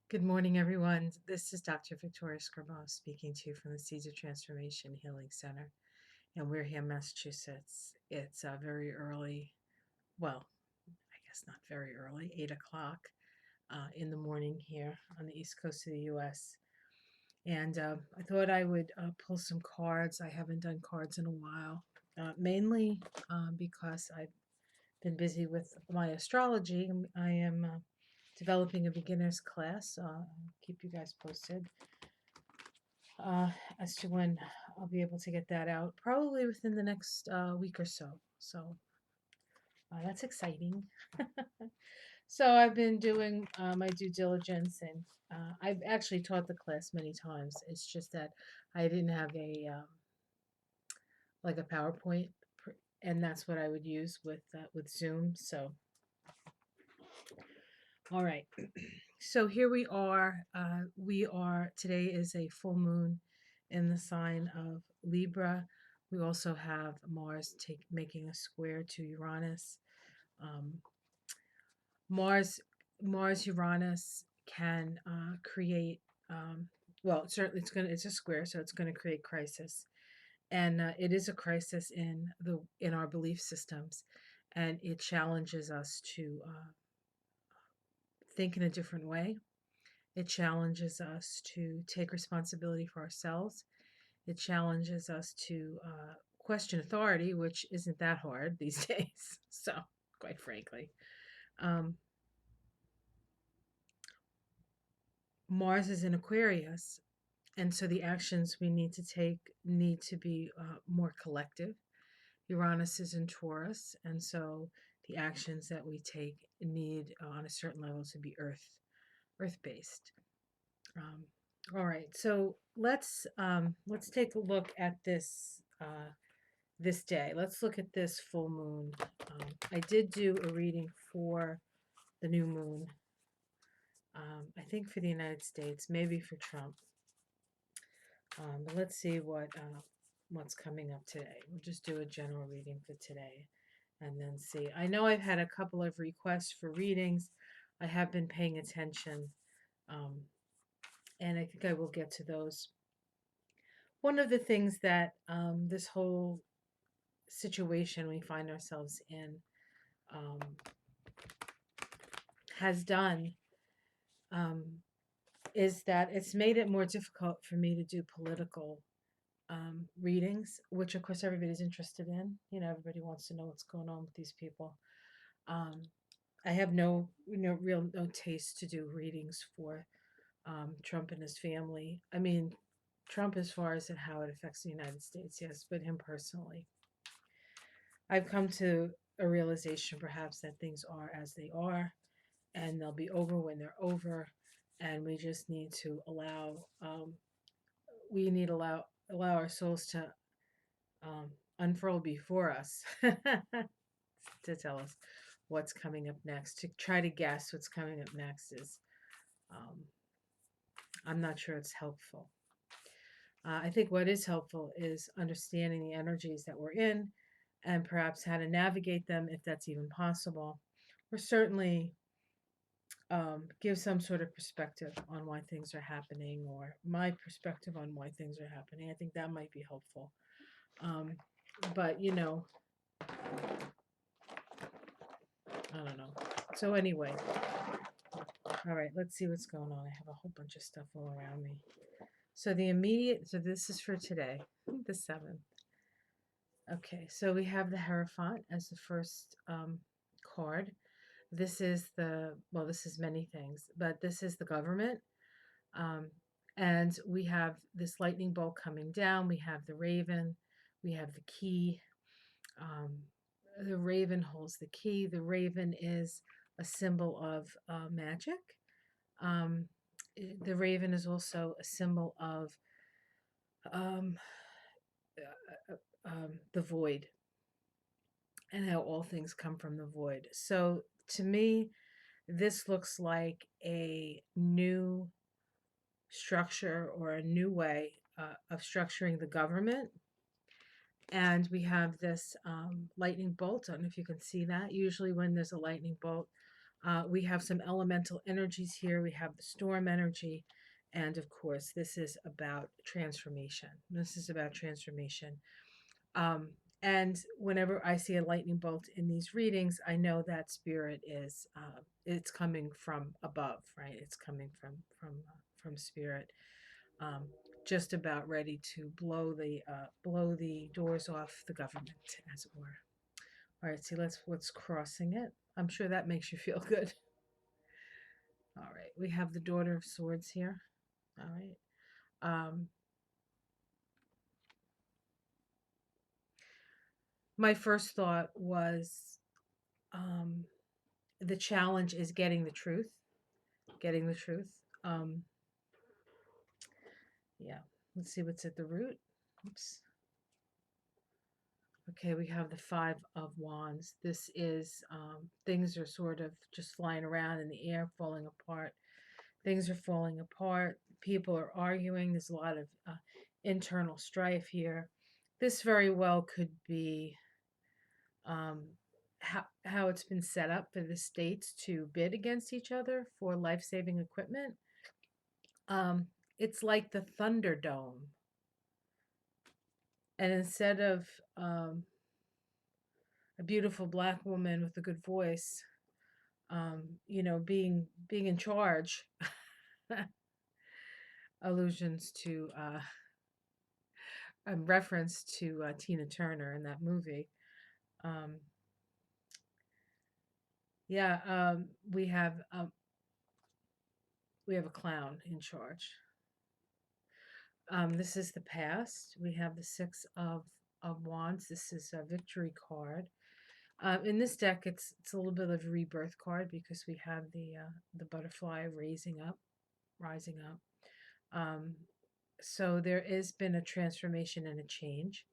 Good morning, everyone. This is Dr. Victoria Scribo speaking to you from the Seeds of Transformation Healing Center, and we're here in Massachusetts. It's very early, well, I guess not very early, 8 o'clock in the morning here on the East Coast of the U.S. And I thought I would pull some cards. I haven't done cards in a while, mainly because I've been busy with my astrology. I am developing a beginner's class. I'll keep you guys posted uh, as to when I'll be able to get that out. Probably within the next week or so. So that's exciting. So I've been doing my due diligence, and I've actually taught the class many times. It's just that I didn't have a like a PowerPoint, and that's what I would use with Zoom. So all right. So here we are. Today is a full moon in the sign of Libra. We also have Mars making a square to Uranus. Um, Mars, Mars Uranus can create. Well, certainly it's a square, so it's going to create crisis, and it is a crisis in our belief systems, and it challenges us to think in a different way. It challenges us to take responsibility for ourselves. It challenges us to question authority, which isn't that hard these days. So, quite frankly, um, Mars is in Aquarius, and so the actions we need to take need to be more collective. Uranus is in Taurus, and so the actions that we take need, on a certain level, to be earth based. Um, all right, so let's take a look at this day. Let's look at this full moon. I did do a reading for the new moon. I think for the United States, maybe for Trump. But let's see what's coming up today. We'll just do a general reading for today, and then see. I know I've had a couple of requests for readings. I have been paying attention, um, and I think I will get to those. One of the things that this whole situation we find ourselves in um, has done um, is that it's made it more difficult for me to do political readings, which of course everybody's interested in. You know, everybody wants to know what's going on with these people. Um, I have no taste to do readings for Trump and his family. I mean, Trump as far as how it affects the United States, yes, but him personally. I've come to a realization perhaps that things are as they are, and they'll be over when they're over, and we just need to allow our souls to unfurl before us to tell us what's coming up next. To try to guess what's coming up next is, um, I'm not sure it's helpful. I think what is helpful is understanding the energies that we're in and perhaps how to navigate them if that's even possible. Or certainly give some sort of perspective on why things are happening, or my perspective on why things are happening. I think that might be helpful. Um, but, I don't know. So, anyway, all right, let's see what's going on. I have a whole bunch of stuff all around me. So this is for today, the 7th. Okay, so we have the Hierophant as the first card. This is many things, but this is the government. Um, and we have this lightning bolt coming down. We have the raven. We have the key. Um, the raven holds the key. The raven is a symbol of magic. Um, the raven is also a symbol of um, the void, and how all things come from the void. So to me, this looks like a new structure or a new way of structuring the government. And we have this lightning bolt. I don't know if you can see that. Usually, when there's a lightning bolt, We have some elemental energies here. We have the storm energy. And of course, this is about transformation. This is about transformation. Um, and whenever I see a lightning bolt in these readings, I know that spirit is it's coming from above, right? It's coming from spirit, um, just about ready to blow the doors off the government, as it were. All right, see, let's what's crossing it. I'm sure that makes you feel good. All right, we have the Daughter of Swords here. All right. My first thought was um, the challenge is getting the truth, getting the truth. Um, yeah, let's see what's at the root. Oops. Okay, we have the Five of Wands. This is things are sort of just flying around in the air, falling apart. Things are falling apart. People are arguing. There's a lot of internal strife here. This very well could be um, how it's been set up for the states to bid against each other for life-saving equipment. Um, it's like the Thunderdome, and instead of um, a beautiful black woman with a good voice, being in charge, allusions to a reference to Tina Turner in that movie. Um, yeah, we have a clown in charge. This is the past. We have the Six of Wands. This is a victory card. In this deck, it's a little bit of a rebirth card because we have the butterfly rising up. Um, so there has been a transformation and a change.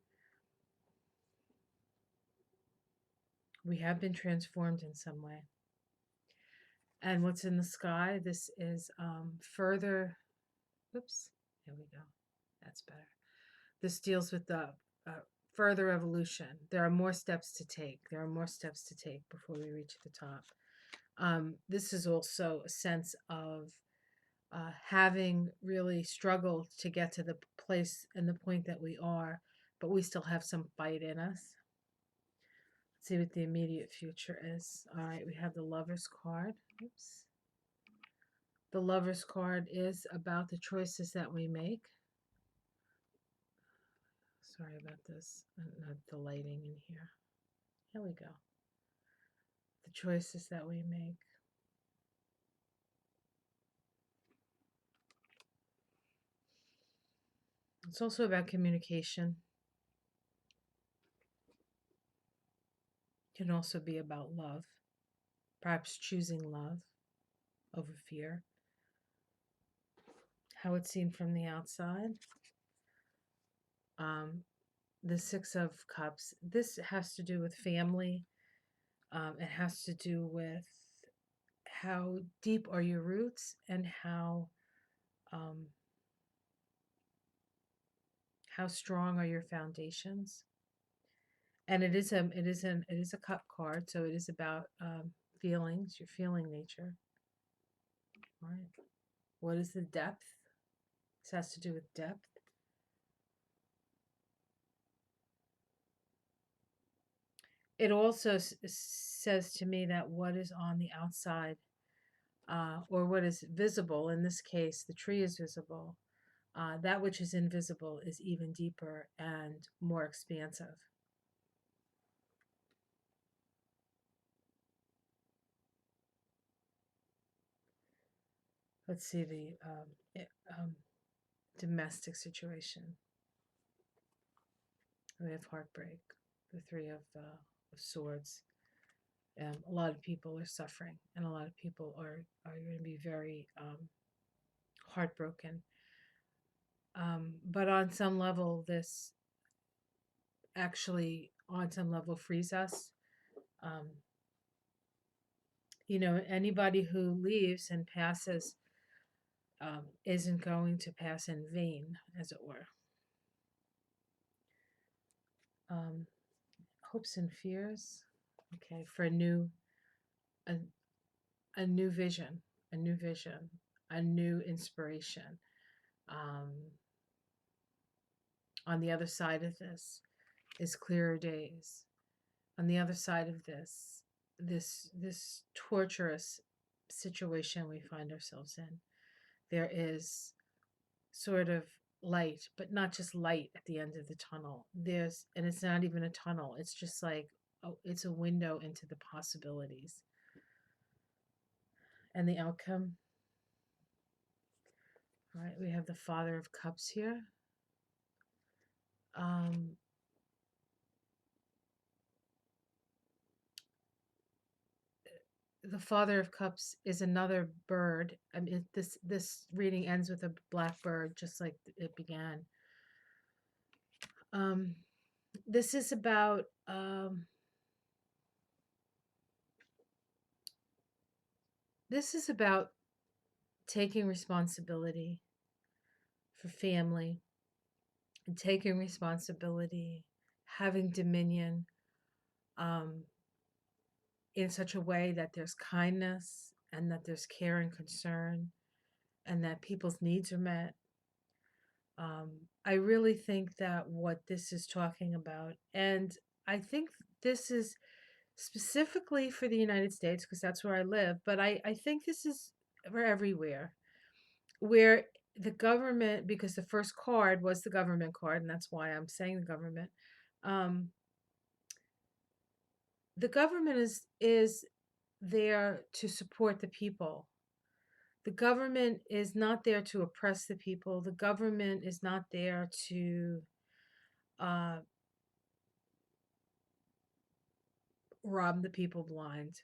We have been transformed in some way. And what's in the sky? This is further. Oops, there we go. That's better. This deals with the further evolution. There are more steps to take. There are more steps to take before we reach the top. This is also a sense of having really struggled to get to the place and the point that we are, but we still have some fight in us. Let's see what the immediate future is. All right, we have the Lover's card. Oops. The Lover's card is about the choices that we make. Sorry about this, the lighting in here. Here we go. The choices that we make. It's also about communication. It can also be about love. Perhaps choosing love over fear. How it's seen from the outside. Um, the Six of Cups. This has to do with family. It has to do with how deep are your roots and um, how strong are your foundations. And it is a cup card, so it is about feelings, your feeling nature. All right. What is the depth? This has to do with depth. It also says to me that what is on the outside, or what is visible, in this case, the tree is visible. That which is invisible is even deeper and more expansive. Let's see the domestic situation. We have heartbreak, the Three of Swords. A lot of people are suffering, and a lot of people are going to be very heartbroken. But on some level, this actually, on some level, frees us. Um, Anybody who leaves and passes isn't going to pass in vain, as it were. Um, Hopes and fears. Okay, for a new, a new vision, a new vision, a new inspiration. Um, on the other side of this is clearer days. On the other side of this torturous situation we find ourselves in, there is sort of light, but not just light at the end of the tunnel. And it's not even a tunnel. It's just like, oh, it's a window into the possibilities and the outcome. All right, we have the Father of Cups here. Um, the Father of Cups is another bird. I mean, this reading ends with a black bird, just like it began. Um, this is about taking responsibility for family and taking responsibility, having dominion, um, in such a way that there's kindness and that there's care and concern and that people's needs are met. I really think that what this is talking about, and I think this is specifically for the United States because that's where I live, but I think this is for everywhere, where the government, because the first card was the government card, and that's why I'm saying the government. Um, the government is there to support the people. The government is not there to oppress the people. The government is not there to uh, rob the people blind.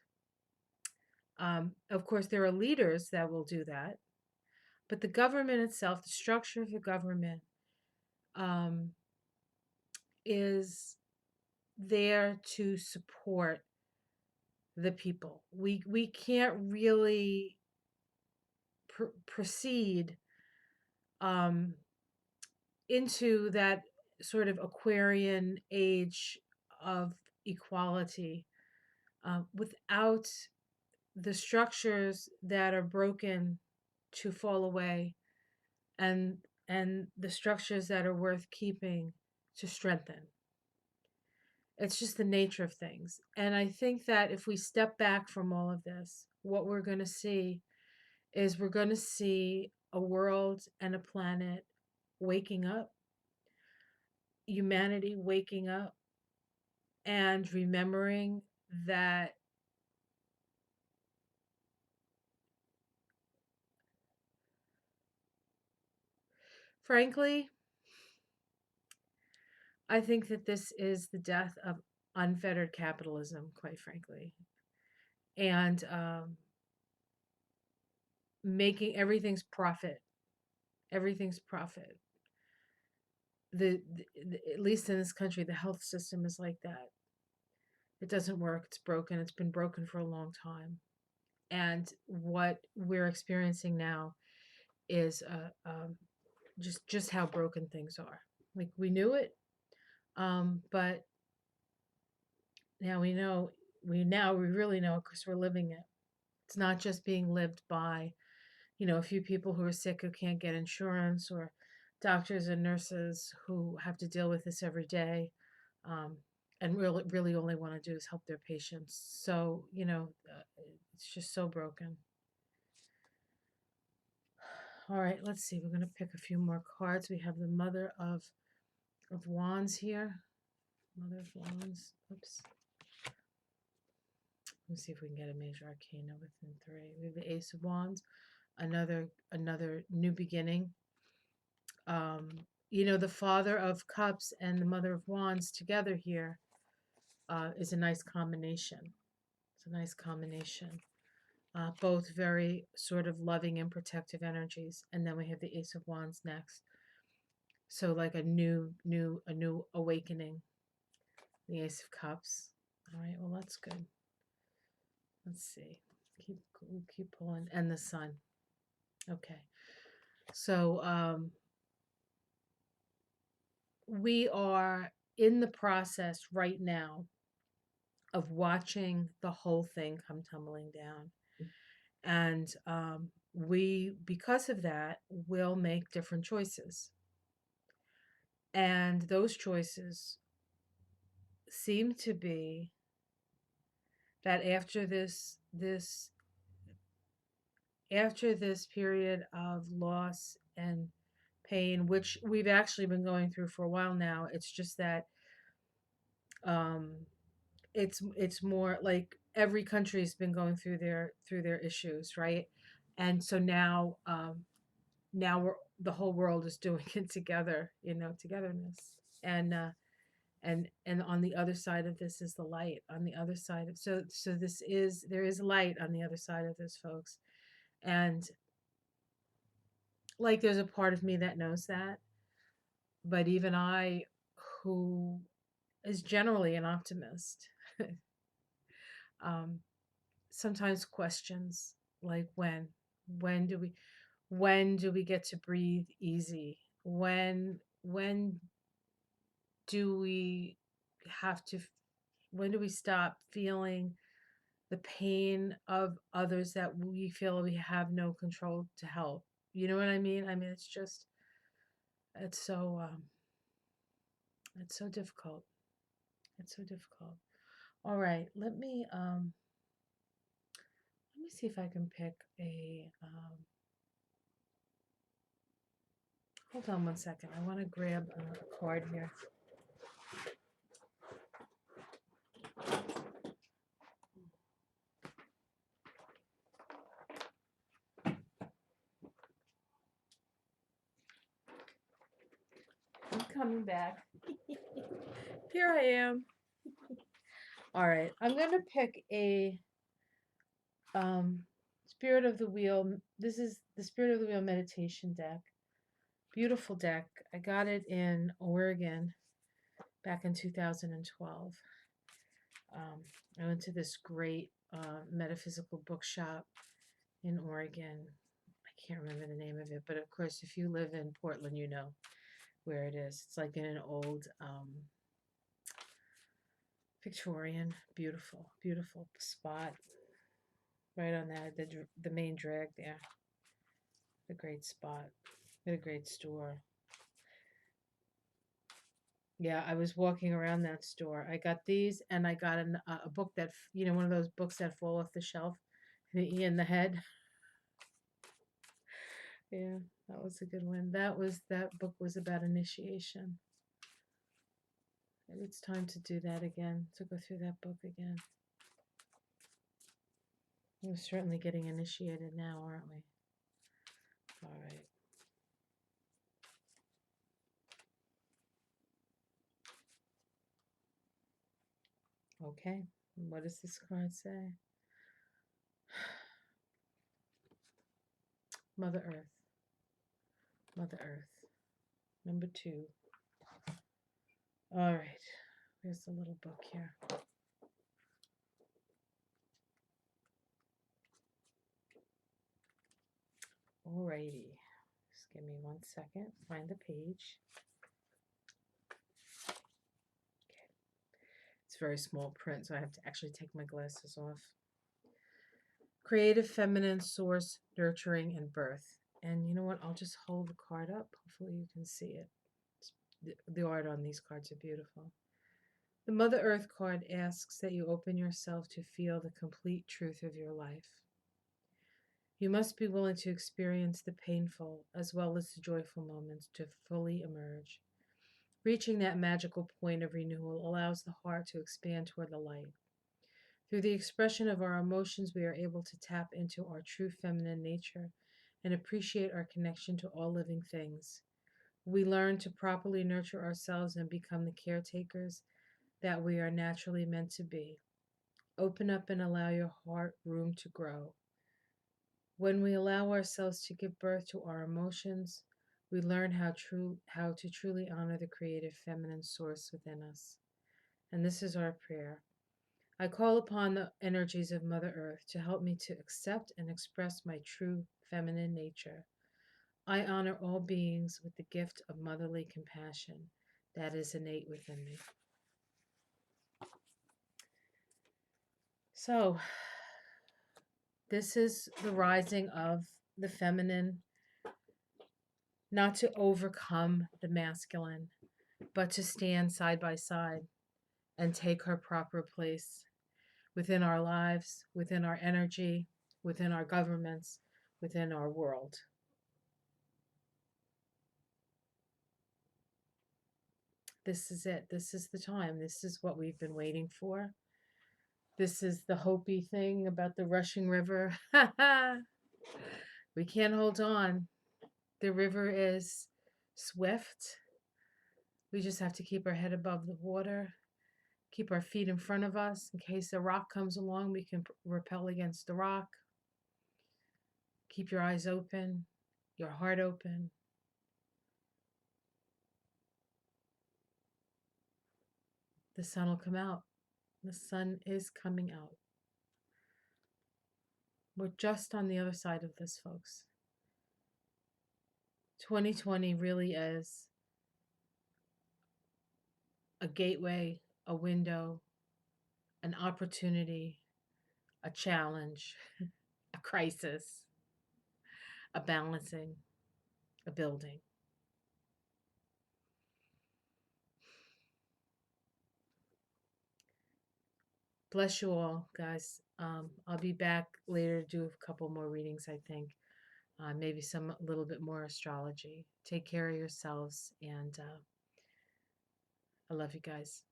Of course, there are leaders that will do that, but the government itself, the structure of the government, um, is there to support the people. We can't really proceed um, into that sort of Aquarian age of equality without the structures that are broken to fall away, and the structures that are worth keeping to strengthen. It's just the nature of things. And I think that if we step back from all of this, what we're going to see is we're going to see a world and a planet waking up, humanity waking up, and remembering that, frankly, I think that this is the death of unfettered capitalism, quite frankly, and making everything's profit. At least in this country, the health system is like that. It doesn't work. It's broken. It's been broken for a long time. And what we're experiencing now is just how broken things are. Like, we knew it, but now we know. We really know it because we're living it. It's not just being lived by, a few people who are sick who can't get insurance, or doctors and nurses who have to deal with this every day, um, and really only want to do is help their patients. So, it's just so broken. All right, let's see. We're going to pick a few more cards. We have the Mother of Wands here. Mother of Wands. Oops. Let's see if we can get a major arcana within 3. We have the Ace of Wands, another new beginning. The Father of Cups and the Mother of Wands together here is a nice combination. It's a nice combination. Both very sort of loving and protective energies. And then we have the Ace of Wands next. So like a new awakening. The Ace of Cups. All right, well, that's good. Let's see. Keep pulling. And the Sun. Okay. So we are in the process right now of watching the whole thing come tumbling down. And we, because of that, will make different choices. And those choices seem to be that after this period of loss and pain, which we've actually been going through for a while now, it's just that um, it's more like every country's been going through their issues, right? And so now now we're the whole world is doing it together, you know, togetherness. And and on the other side of this is the light. On the other side of, so this is, there is light on the other side of this, folks. And like there's a part of me that knows that, but even I, who is generally an optimist, um, sometimes questions like when do we, when do we get to breathe easy? When do we have to, when do we stop feeling the pain of others that we feel we have no control to help? You know what I mean? I mean, it's just, it's so it's so difficult. It's so difficult. All right, let me see if I can pick a hold on one second. I want to grab a card here. I'm coming back. Here I am. All right, I'm going to pick a um Spirit of the Wheel. This is the Spirit of the Wheel meditation deck. Beautiful deck. I got it in Oregon back in 2012. I went to this great metaphysical bookshop in Oregon. I can't remember the name of it, but of course, if you live in Portland, you know where it is. It's like in an old Victorian, beautiful, beautiful spot right on that the main drag there. A great spot. A great store. Yeah, I was walking around that store. I got these, and I got a book that, you know, one of those books that fall off the shelf, and hit you in the head. Yeah, that was a good one. That book was about initiation. Maybe it's time to do that again, to go through that book again. We're certainly getting initiated now, aren't we? All right. Okay. What does this card say? Mother Earth. Mother Earth. Number 2. All right. Here's the little book here. Alrighty. Just give me 1 second. Find the page. Okay. It's very small print, so I have to actually take my glasses off. Creative feminine source, nurturing, and birth. And you know what? I'll just hold the card up. Hopefully you can see it. The art on these cards are beautiful. The Mother Earth card asks that you open yourself to feel the complete truth of your life. You must be willing to experience the painful as well as the joyful moments to fully emerge. Reaching that magical point of renewal allows the heart to expand toward the light. Through the expression of our emotions, we are able to tap into our true feminine nature and appreciate our connection to all living things. We learn to properly nurture ourselves and become the caretakers that we are naturally meant to be. Open up and allow your heart room to grow. When we allow ourselves to give birth to our emotions, we learn how to truly honor the creative feminine source within us. And this is our prayer. I call upon the energies of Mother Earth to help me to accept and express my true feminine nature. I honor all beings with the gift of motherly compassion that is innate within me. So, This is the rising of the feminine, not to overcome the masculine, but to stand side by side and take her proper place within our lives, within our energy, within our governments, within our world. This is it. This is the time. This is what we've been waiting for. This is the Hopi thing about the rushing river. We can't hold on. The river is swift. We just have to keep our head above the water, keep our feet in front of us. In case a rock comes along, we can repel against the rock. Keep your eyes open, your heart open. The sun will come out. The sun is coming out. We're just on the other side of this, folks. 2020 really is a gateway, a window, an opportunity, a challenge, a crisis, a balancing, a building. Bless you all, guys. I'll be back later to do a couple more readings, I think. Maybe some a little bit more astrology. Take care of yourselves, and I love you guys.